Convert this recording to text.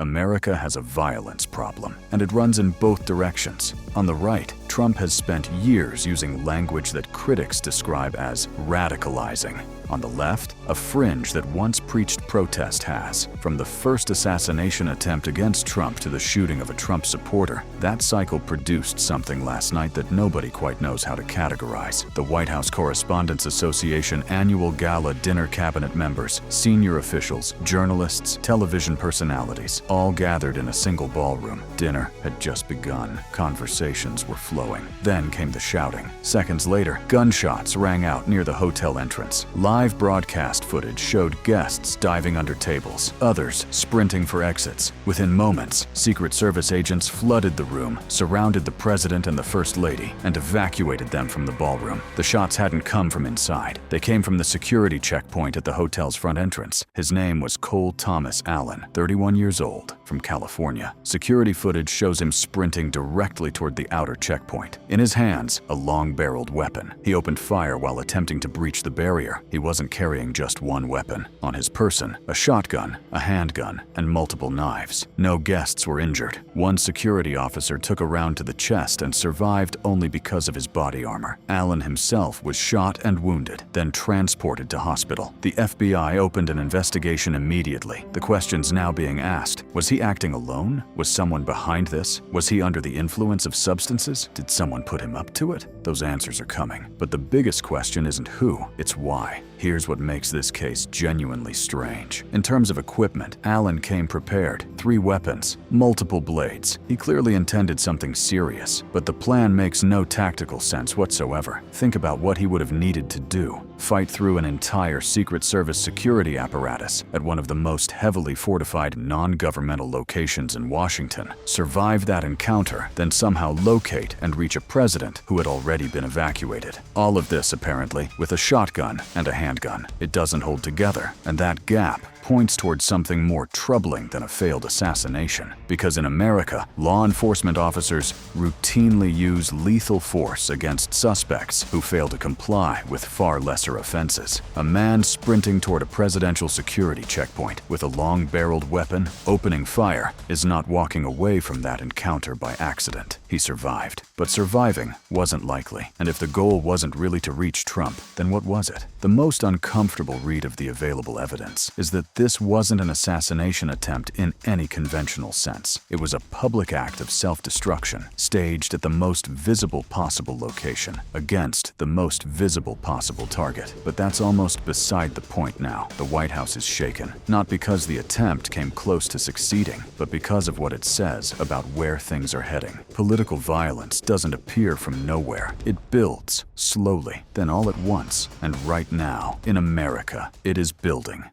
America has a violence problem, and it runs in both directions. On the right, Trump has spent years using language that critics describe as radicalizing. On the left, a fringe that once preached protest has. From the first assassination attempt against Trump to the shooting of a Trump supporter, that cycle produced something last night that nobody quite knows how to categorize. The White House Correspondents Association annual gala dinner cabinet members, senior officials, journalists, television personalities, all gathered in a single ballroom. Dinner had just begun. Conversations were flowing. Then came the shouting. Seconds later, gunshots rang out near the hotel entrance. Live broadcast footage showed guests diving under tables, others sprinting for exits. Within moments, Secret Service agents flooded the room, surrounded the president and the First Lady, and evacuated them from the ballroom. The shots hadn't come from inside. They came from the security checkpoint at the hotel's front entrance. His name was Cole Thomas Allen, 31 years old, from California. Security footage shows him sprinting directly toward the outer checkpoint. In his hands, a long-barreled weapon. He opened fire while attempting to breach the barrier. He wasn't carrying just one weapon. On his person, a shotgun, a handgun, and multiple knives. No guests were injured. One security officer took a round to the chest and survived only because of his body armor. Allen himself was shot and wounded, then transported to hospital. The FBI opened an investigation immediately. The questions now being asked: was he acting alone? Was someone behind this? Was he under the influence of substances? Did someone put him up to it? Those answers are coming. But the biggest question isn't who, it's why. Here's what makes this case genuinely strange. In terms of equipment, Allen came prepared. 3 weapons, multiple blades. He clearly intended something serious, but the plan makes no tactical sense whatsoever. Think about what he would have needed to do. Fight through an entire Secret Service security apparatus at one of the most heavily fortified non-governmental locations in Washington, survive that encounter, then somehow locate and reach a president who had already been evacuated. All of this, apparently, with a shotgun and a handgun. It doesn't hold together, and that gap points towards something more troubling than a failed assassination. Because in America, law enforcement officers routinely use lethal force against suspects who fail to comply with far lesser offenses. A man sprinting toward a presidential security checkpoint with a long-barreled weapon, opening fire, is not walking away from that encounter by accident. He survived. But surviving wasn't likely. And if the goal wasn't really to reach Trump, then what was it? The most uncomfortable read of the available evidence is that this wasn't an assassination attempt in any conventional sense. It was a public act of self-destruction, staged at the most visible possible location, against the most visible possible target. But that's almost beside the point now. The White House is shaken, not because the attempt came close to succeeding, but because of what it says about where things are heading. Political violence doesn't appear from nowhere. It builds, slowly, then all at once, and right now, in America, it is building.